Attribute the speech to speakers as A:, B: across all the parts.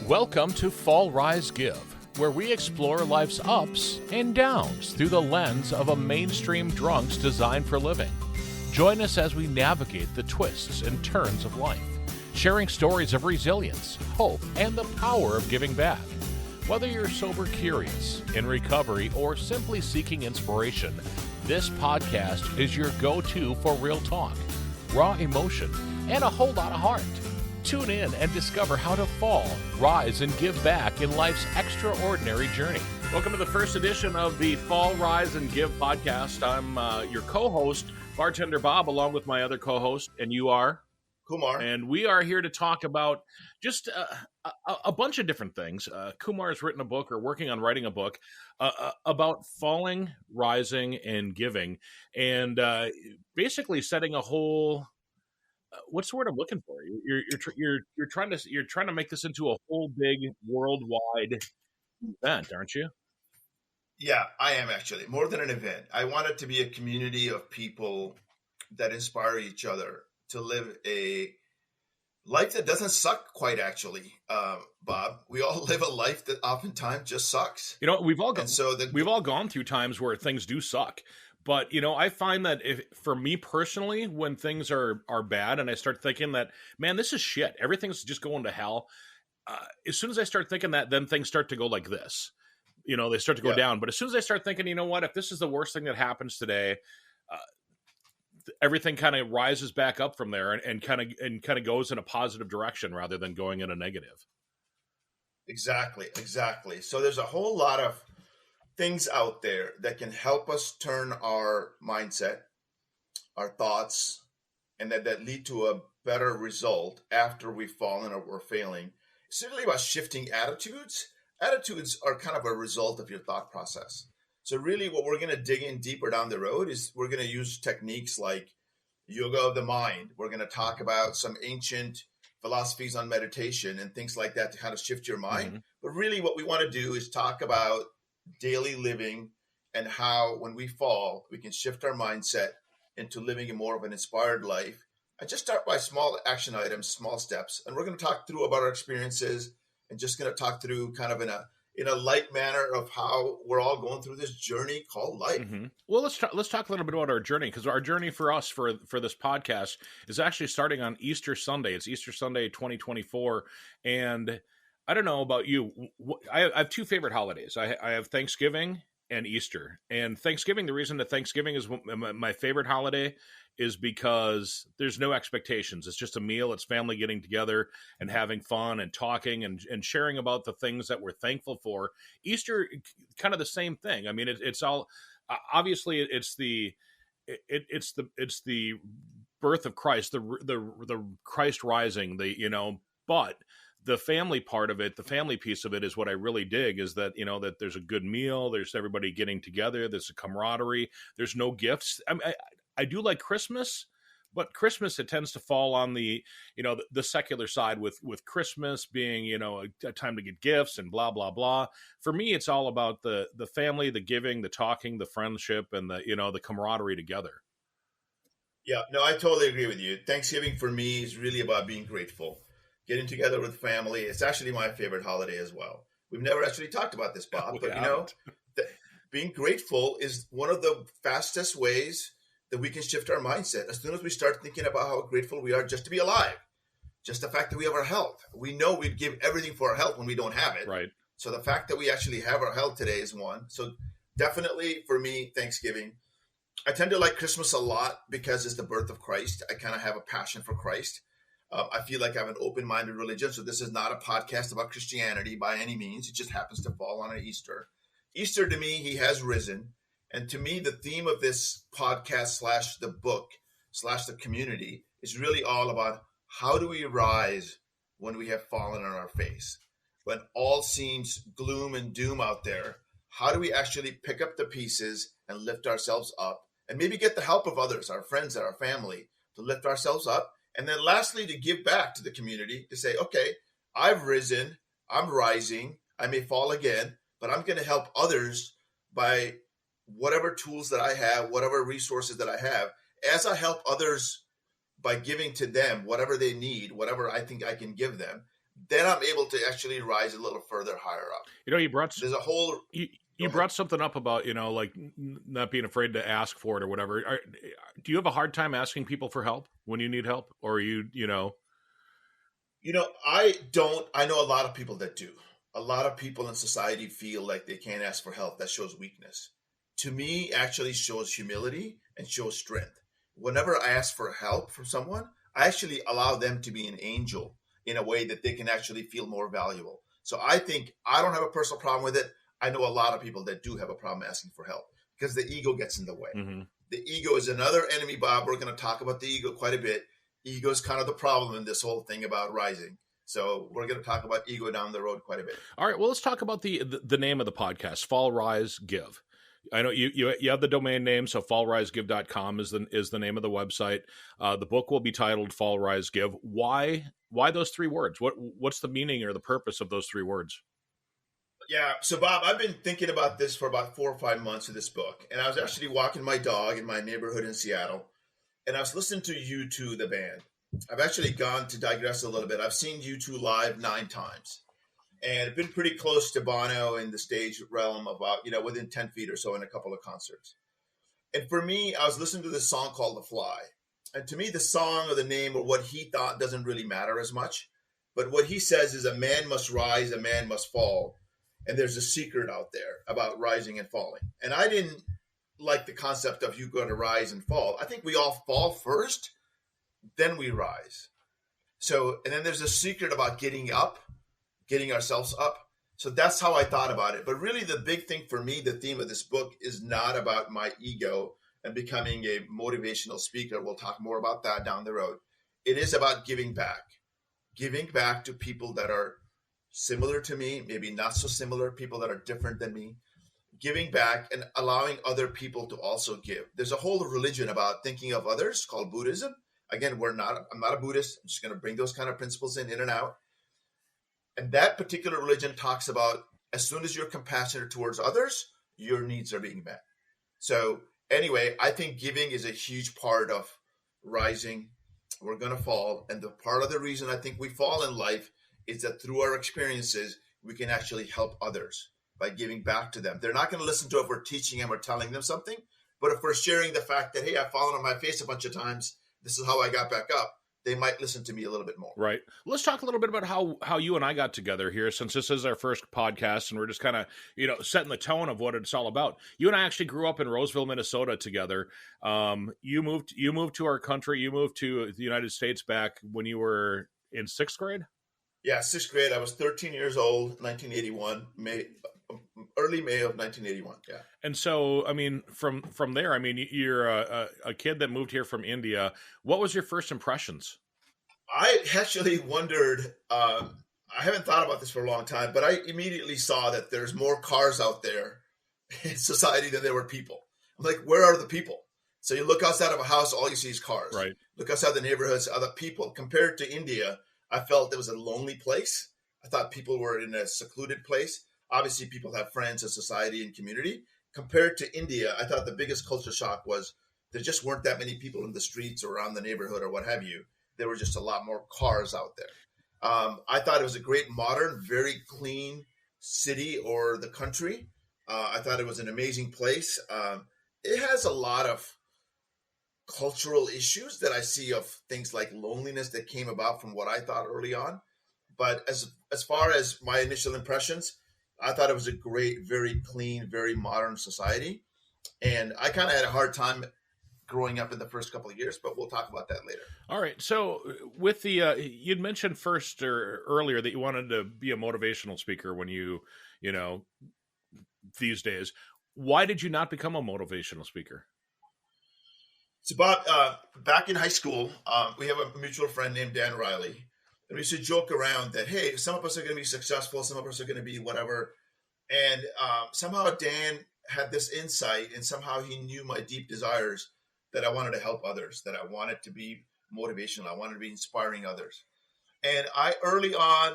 A: Welcome to Fall, Rise, Give, where we explore life's ups and downs through the lens of a mainstream drunk's design for living. Join us as we navigate the twists and turns of life, sharing stories of resilience, hope, and the power of giving back. Whether you're sober curious, in recovery, or simply seeking inspiration, this podcast is your go-to for real talk, raw emotion, and a whole lot of heart. Tune in and discover how to fall, rise, and give back in life's extraordinary journey. Welcome to the first edition of the Fall, Rise, and Give podcast. I'm your co-host, Bartender Bob, along with my other co-host, and you are?
B: Kumar.
A: And we are here to talk about just a bunch of different things. Kumar has written a book, or working on writing a book, about falling, rising, and giving, and basically setting a whole... what's the word I'm looking for? You're trying to make this into a whole big worldwide event, aren't you?
B: Yeah, I am actually. More than an event. I want it to be a community of people that inspire each other to live a life that doesn't suck quite, actually, Bob. We all live a life that oftentimes just sucks.
A: You know, we've all gone through times where things do suck. But, you know, I find that for me personally, when things are bad and I start thinking that, man, this is shit, everything's just going to hell. As soon as I start thinking that, then things start to go like this. You know, they start to go down. But as soon as I start thinking, you know what, if this is the worst thing that happens today, everything kind of rises back up from there and kind of goes in a positive direction rather than going in a negative.
B: Exactly. So there's a whole lot of things out there that can help us turn our mindset, our thoughts, and that lead to a better result after we've fallen or we're failing. It's really about shifting attitudes. Attitudes are kind of a result of your thought process. So really what we're going to dig in deeper down the road is we're going to use techniques like yoga of the mind. We're going to talk about some ancient philosophies on meditation and things like that to kind of shift your mind. Mm-hmm. But really what we want to do is talk about daily living and how when we fall, we can shift our mindset into living a more of an inspired life. I just start by small action items, small steps. And we're going to talk through about our experiences and just going to talk through kind of in a light manner of how we're all going through this journey called life.
A: Mm-hmm. Well, let's talk a little bit about our journey, because our journey for us for this podcast is actually starting on Easter Sunday. It's Easter Sunday 2024, and I don't know about you. I have two favorite holidays. I have Thanksgiving and Easter. And Thanksgiving, the reason that Thanksgiving is my favorite holiday is because there's no expectations. It's just a meal. It's family getting together and having fun and talking and sharing about the things that we're thankful for. Easter, kind of the same thing. I mean, it's all obviously it's the birth of Christ, the Christ rising, but the family part of it, the family piece of it is what I really dig, is that, you know, that there's a good meal, there's everybody getting together, there's a camaraderie, there's no gifts. I do like Christmas, but Christmas, it tends to fall on the secular side with Christmas being, a time to get gifts and blah, blah, blah. For me, it's all about the family, the giving, the talking, the friendship, and the camaraderie together.
B: Yeah, no, I totally agree with you. Thanksgiving for me is really about being grateful. Getting together with family. It's actually my favorite holiday as well. We've never actually talked about this, Bob, but being grateful is one of the fastest ways that we can shift our mindset. As soon as we start thinking about how grateful we are just to be alive, just the fact that we have our health. We know we'd give everything for our health when we don't have it.
A: Right.
B: So the fact that we actually have our health today is one. So definitely for me, Thanksgiving. I tend to like Christmas a lot because it's the birth of Christ. I kind of have a passion for Christ. I feel like I have an open-minded religion, so this is not a podcast about Christianity by any means. It just happens to fall on an Easter. Easter, to me, he has risen. And to me, the theme of this podcast / the book / the community is really all about how do we rise when we have fallen on our face? When all seems gloom and doom out there, how do we actually pick up the pieces and lift ourselves up? And maybe get the help of others, our friends and our family, to lift ourselves up. And then lastly, to give back to the community, to say, okay, I've risen, I'm rising, I may fall again, but I'm going to help others by whatever tools that I have, whatever resources that I have. As I help others by giving to them whatever they need, whatever I think I can give them, then I'm able to actually rise a little further higher up.
A: You brought
B: There's a whole.
A: you brought something up about like not being afraid to ask for it or whatever. Do you have a hard time asking people for help when you need help, or
B: I don't. I know a lot of people that do. A lot of people in society feel like they can't ask for help. That shows weakness. To me, actually shows humility and shows strength. Whenever I ask for help from someone, I actually allow them to be an angel in a way that they can actually feel more valuable. So I think I don't have a personal problem with it. I know a lot of people that do have a problem asking for help because the ego gets in the way.
A: Mm-hmm.
B: The ego is another enemy, Bob. We're going to talk about the ego quite a bit. Ego is kind of the problem in this whole thing about rising. So we're going to talk about ego down the road quite a bit.
A: All right. Well, let's talk about the name of the podcast, Fall, Rise, Give. I know you have the domain name, so fallrisegive.com is the name of the website. The book will be titled Fall, Rise, Give. Why those three words? What's the meaning or the purpose of those three words?
B: Yeah. So Bob, I've been thinking about this for about 4 or 5 months of this book. And I was actually walking my dog in my neighborhood in Seattle. And I was listening to U2, the band. I've actually gone to digress a little bit. I've seen U2 live 9 times. And I've been pretty close to Bono in the stage realm, about, within 10 feet or so in a couple of concerts. And for me, I was listening to this song called The Fly. And to me, the song or the name or what he thought doesn't really matter as much. But what he says is a man must rise, a man must fall. And there's a secret out there about rising and falling. And I didn't like the concept of you going to rise and fall. I think we all fall first, then we rise. So, and then there's a secret about getting up, getting ourselves up. So that's how I thought about it. But really the big thing for me, the theme of this book is not about my ego and becoming a motivational speaker. We'll talk more about that down the road. It is about giving back to people that are similar to me, maybe not so similar, people that are different than me, giving back and allowing other people to also give. There's a whole religion about thinking of others called Buddhism. Again, I'm not a Buddhist. I'm just going to bring those kind of principles in and out. And that particular religion talks about as soon as you're compassionate towards others, your needs are being met. So anyway, I think giving is a huge part of rising. We're going to fall. And the part of the reason I think we fall in life is that through our experiences, we can actually help others by giving back to them. They're not going to listen to it if we're teaching them or telling them something. But if we're sharing the fact that, hey, I've fallen on my face a bunch of times, this is how I got back up, they might listen to me a little bit more.
A: Right. Let's talk a little bit about how you and I got together here, since this is our first podcast and we're just kind of, setting the tone of what it's all about. You and I actually grew up in Roseville, Minnesota together. You moved to our country. You moved to the United States back when you were in 6th grade?
B: Yeah, 6th grade. I was 13 years old, 1981, early May of 1981. Yeah.
A: And so, I mean, from there, I mean, you're a kid that moved here from India. What was your first impressions?
B: I actually wondered, I haven't thought about this for a long time, but I immediately saw that there's more cars out there in society than there were people. I'm like, where are the people? So you look outside of a house, all you see is cars.
A: Right.
B: Look outside the neighborhoods, other people. Compared to India, I felt it was a lonely place. I thought people were in a secluded place. Obviously, people have friends and society and community. Compared to India, I thought the biggest culture shock was there just weren't that many people in the streets or around the neighborhood or what have you. There were just a lot more cars out there. I thought it was a great, modern, very clean city or the country. I thought it was an amazing place. It has a lot of cultural issues that I see of things like loneliness that came about from what I thought early on. But as far as my initial impressions, I thought it was a great, very clean, very modern society. And I kind of had a hard time growing up in the first couple of years, but we'll talk about that later.
A: All right. So with the, you'd mentioned first or earlier that you wanted to be a motivational speaker when you these days. Why did you not become a motivational speaker?
B: So Bob, back in high school, we have a mutual friend named Dan Riley. And we used to joke around that, hey, some of us are going to be successful, some of us are going to be whatever. And somehow Dan had this insight, and somehow he knew my deep desires that I wanted to help others, that I wanted to be motivational, I wanted to be inspiring others. And I early on,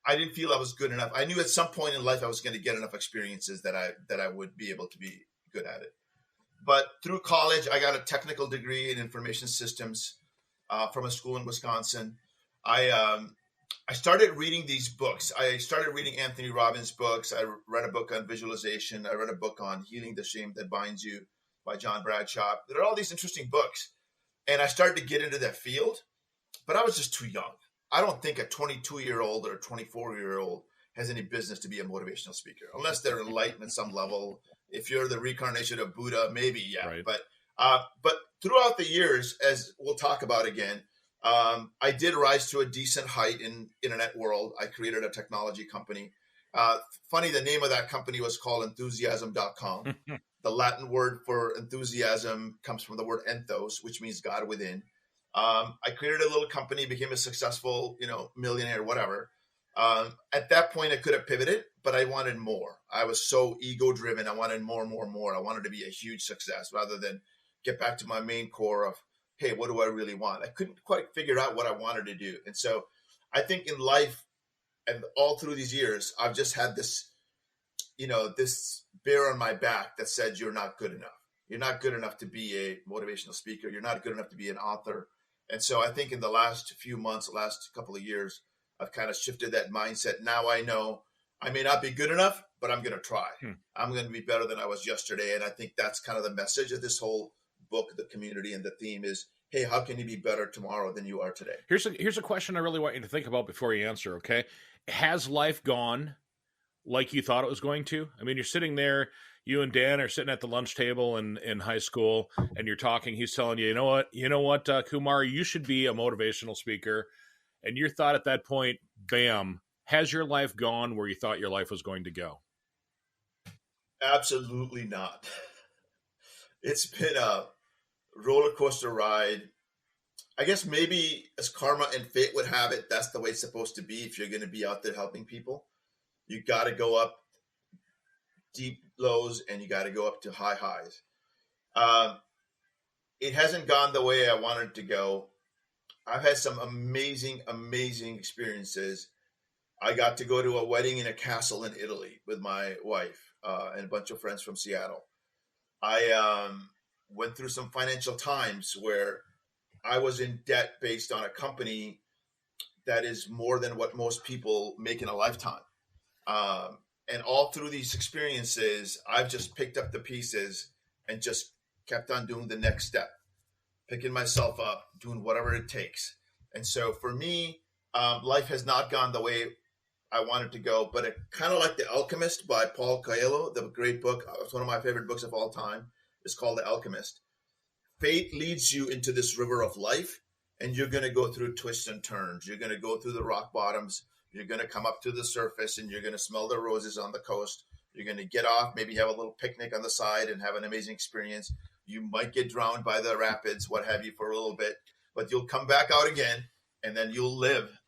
B: I didn't feel I was good enough. I knew at some point in life I was going to get enough experiences that I would be able to be good at it. But through college, I got a technical degree in information systems from a school in Wisconsin. I I started reading these books. I started reading Anthony Robbins' books. I read a book on visualization. I read a book on Healing the Shame That Binds You by John Bradshaw. There are all these interesting books. And I started to get into that field, but I was just too young. I don't think a 22-year-old or a 24-year-old has any business to be a motivational speaker, unless they're enlightened at some level. If you're the reincarnation of Buddha, maybe, yeah.
A: Right.
B: But throughout the years, as we'll talk about again, I did rise to a decent height in internet world. I created a technology company. Funny, the name of that company was called enthusiasm.com. The Latin word for enthusiasm comes from the word enthos, which means God within. I created a little company, became a successful, millionaire, whatever. At that point, I could have pivoted, but I wanted more. I was so ego driven. I wanted more, more, more. I wanted to be a huge success rather than get back to my main core of, hey, what do I really want? I couldn't quite figure out what I wanted to do. And so I think in life and all through these years, I've just had this, this bear on my back that said, you're not good enough. You're not good enough to be a motivational speaker. You're not good enough to be an author. And so I think in the last few months, the last couple of years, I've kind of shifted that mindset. Now I know I may not be good enough, but I'm going to try. I'm going to be better than I was yesterday. And I think that's kind of the message of this whole book, the community, and the theme is, hey, how can you be better tomorrow than you are today?
A: Here's a question I really want you to think about before you answer, okay? Has life gone like you thought it was going to? I mean, you're sitting there, you and Dan are sitting at the lunch table in high school, and you're talking. He's telling you, you know what, Kumar, you should be a motivational speaker. And your thought at that point, bam, has your life gone where you thought your life was going to go?
B: Absolutely not. It's been a roller coaster ride. I guess maybe as karma and fate would have it, that's the way it's supposed to be. If you're going to be out there helping people, you got to go up deep lows and you got to go up to high highs. It hasn't gone the way I wanted it to go. I've had some amazing, amazing experiences. I got to go to a wedding in a castle in Italy with my wife and a bunch of friends from Seattle. I went through some financial times where I was in debt based on a company that is more than what most people make in a lifetime. And all through these experiences, I've just picked up the pieces and just kept on doing the next step, picking myself up, doing whatever it takes. And so for me, life has not gone the way I wanted to go, but it kind of like The Alchemist by Paul Coelho, the great book. It's one of my favorite books of all time. It's called The Alchemist. Fate leads you into this river of life, and you're going to go through twists and turns. You're going to go through the rock bottoms. You're going to come up to the surface, and you're going to smell the roses on the coast. You're going to get off, maybe have a little picnic on the side and have an amazing experience. You might get drowned by the rapids, what have you, for a little bit, but you'll come back out again, and then you'll live.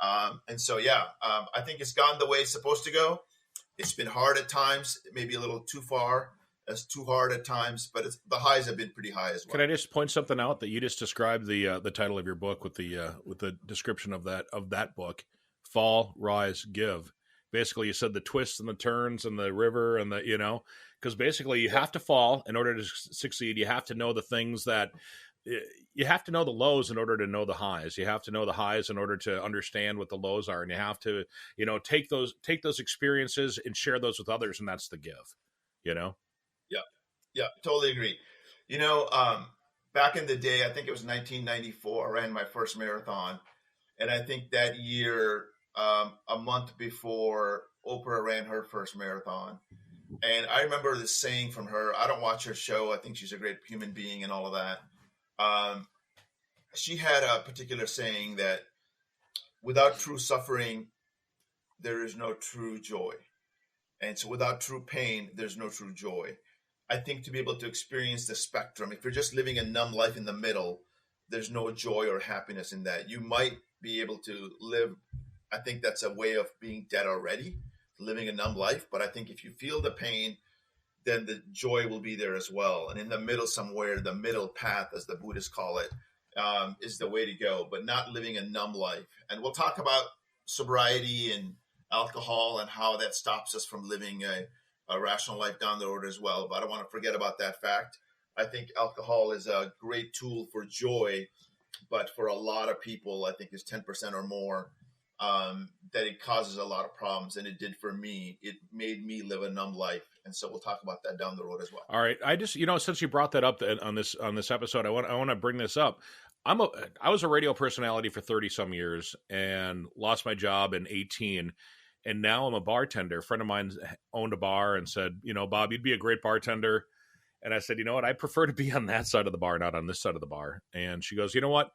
B: And so, I think it's gone the way it's supposed to go. It's been hard at times, maybe a little too far. It's too hard at times, but the highs have been pretty high as well.
A: Can I just point something out that you just described the title of your book with the description of that book, Fall, Rise, Give. Basically, you said the twists and the turns and the river and because basically you have to fall in order to succeed. You have to know the things that you have to know the lows in order to know the highs. You have to know the highs in order to understand what the lows are, and you have to take those experiences and share those with others, and that's the give.
B: Yeah, totally agree. Back in the day, I think it was 1994, I ran my first marathon. And I think that year, a month before, Oprah ran her first marathon. And I remember this saying from her. I don't watch her show. I think she's a great human being and all of that. She had a particular saying that without true suffering, there is no true joy. And so without true pain, there's no true joy. I think to be able to experience the spectrum, if you're just living a numb life in the middle, there's no joy or happiness in that. You might be able to live, I think that's a way of being dead already, living a numb life. But I think if you feel the pain, then the joy will be there as well. And in the middle somewhere, the middle path, as the Buddhists call it, is the way to go, but not living a numb life. And we'll talk about sobriety and alcohol and how that stops us from living a rational life down the road as well. But I don't want to forget about that fact. I think alcohol is a great tool for joy, but for a lot of people, I think is 10% or more. that it causes a lot of problems, and it did for me. It made me live a numb life, and so we'll talk about that down the road as well.
A: All right. I just, since you brought that up on this episode, I want to bring this up. I was a radio personality for 30 some years and lost my job in 18. And now I'm a bartender. A friend of mine owned a bar and said, Bob, you'd be a great bartender. And I said, you know what? I prefer to be on that side of the bar, not on this side of the bar. And she goes, you know what?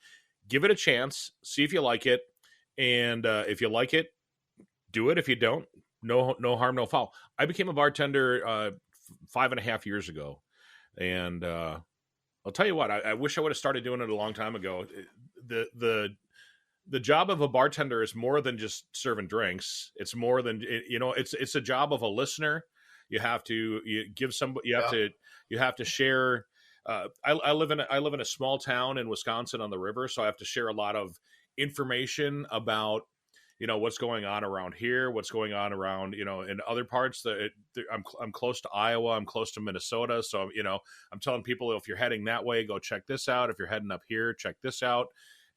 A: Give it a chance. See if you like it. And if you like it, do it. If you don't, no harm, no foul. I became a bartender 5.5 years ago. And I'll tell you what, I wish I would have started doing it a long time ago. The job of a bartender is more than just serving drinks. It's more than, it's a job of a listener. You have to you have to share. I live in a small town in Wisconsin on the river, so I have to share a lot of information about what's going on around here, what's going on around in other parts. I'm close to Iowa, I'm close to Minnesota, so I'm telling people, if you're heading that way, go check this out. If you're heading up here, check this out.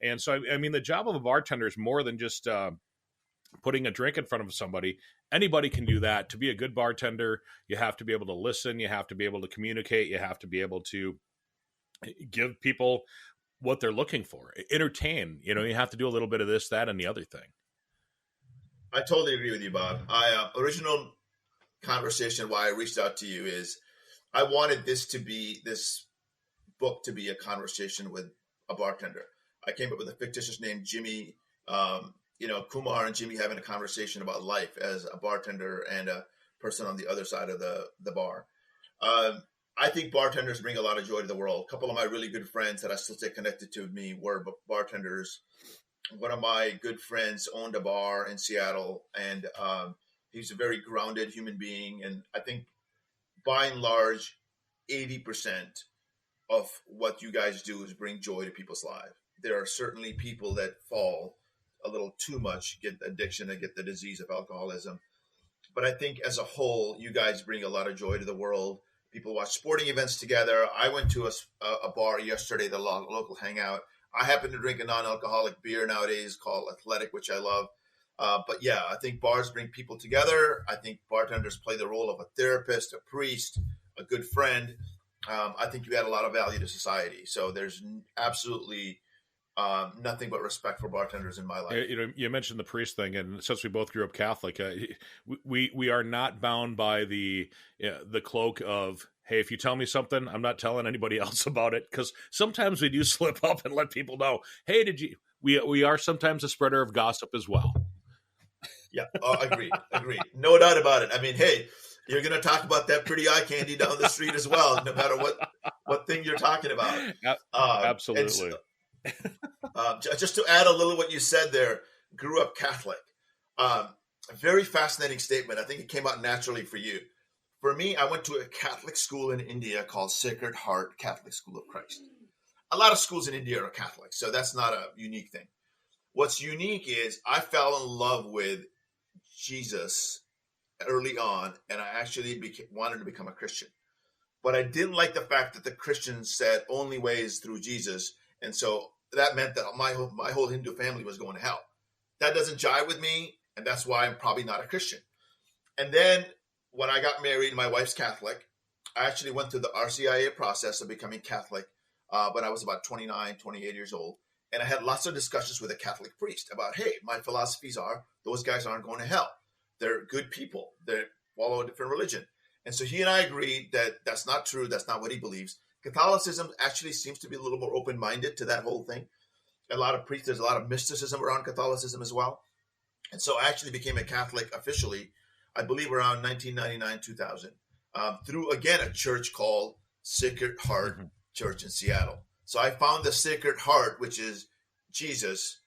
A: And so I mean, the job of a bartender is more than just putting a drink in front of somebody. Anybody can do that. To be a good bartender, you have to be able to listen, you have to be able to communicate, you have to be able to give people what they're looking for, entertain. You have to do a little bit of this, that, and the other thing.
B: I totally agree with you, Bob. Original conversation why I reached out to you is I wanted this book to be a conversation with a bartender. I came up with a fictitious name, Jimmy. Kumar and Jimmy having a conversation about life as a bartender and a person on the other side of the bar. I think bartenders bring a lot of joy to the world. A couple of my really good friends that I still stay connected to me were bartenders. One of my good friends owned a bar in Seattle, and he's a very grounded human being. And I think by and large, 80% of what you guys do is bring joy to people's lives. There are certainly people that fall a little too much, get addiction and get the disease of alcoholism. But I think as a whole, you guys bring a lot of joy to the world. People watch sporting events together. I went to a bar yesterday, the local hangout. I happen to drink a non-alcoholic beer nowadays called Athletic, which I love. But yeah, I think bars bring people together. I think bartenders play the role of a therapist, a priest, a good friend. I think you add a lot of value to society. So there's absolutely nothing but respect for bartenders in my life.
A: You mentioned the priest thing, and since we both grew up Catholic, we are not bound by the cloak of, hey, if you tell me something, I'm not telling anybody else about it, because sometimes we do slip up and let people know, hey, we are sometimes a spreader of gossip as well.
B: Yeah, agreed. No doubt about it. I mean, hey, you're going to talk about that pretty eye candy down the street as well, no matter what thing you're talking about.
A: Absolutely.
B: Just to add a little what you said there, grew up Catholic. A very fascinating statement. I think it came out naturally for you. For me, I went to a Catholic school in India called Sacred Heart Catholic School of Christ. A lot of schools in India are Catholic, so that's not a unique thing. What's unique is I fell in love with Jesus early on, and I actually wanted to become a Christian. But I didn't like the fact that the Christians said only way is through Jesus, and so that meant that my whole Hindu family was going to hell. That doesn't jive with me, and that's why I'm probably not a Christian. And then when I got married, my wife's Catholic. I actually went through the RCIA process of becoming Catholic when I was about 29, 28 years old. And I had lots of discussions with a Catholic priest about, hey, my philosophies are those guys aren't going to hell. They're good people. They follow a different religion. And so he and I agreed that that's not true. That's not what he believes. Catholicism actually seems to be a little more open-minded to that whole thing. A lot of priests, there's a lot of mysticism around Catholicism as well. And so I actually became a Catholic officially, I believe around 1999, 2000, through, again, a church called Sacred Heart Church in Seattle. So I found the Sacred Heart, which is Jesus,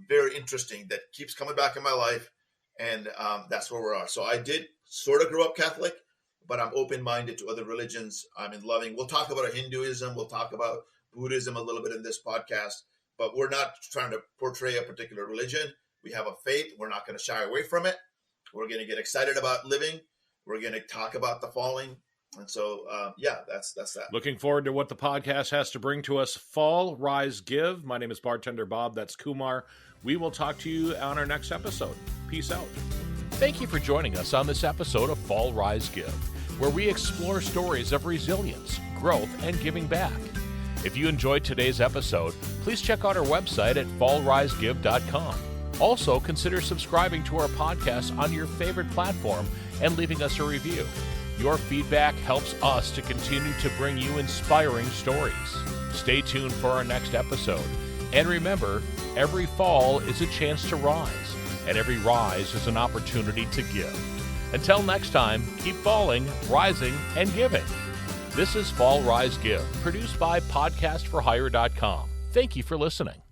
B: very interesting, that keeps coming back in my life. And that's where we are. So I did sort of grow up Catholic, but I'm open-minded to other religions. I'm in loving. We'll talk about Hinduism. We'll talk about Buddhism a little bit in this podcast, but we're not trying to portray a particular religion. We have a faith. We're not going to shy away from it. We're going to get excited about living. We're going to talk about the falling. And so, yeah, that's that.
A: Looking forward to what the podcast has to bring to us. Fall, Rise, Give. My name is Bartender Bob. That's Kumar. We will talk to you on our next episode. Peace out. Thank you for joining us on this episode of Fall, Rise, Give, where we explore stories of resilience, growth, and giving back. If you enjoyed today's episode, please check out our website at fallrisegive.com. Also, consider subscribing to our podcast on your favorite platform and leaving us a review. Your feedback helps us to continue to bring you inspiring stories. Stay tuned for our next episode. And remember, every fall is a chance to rise, and every rise is an opportunity to give. Until next time, keep falling, rising, and giving. This is Fall, Rise, Give, produced by podcastforhire.com. Thank you for listening.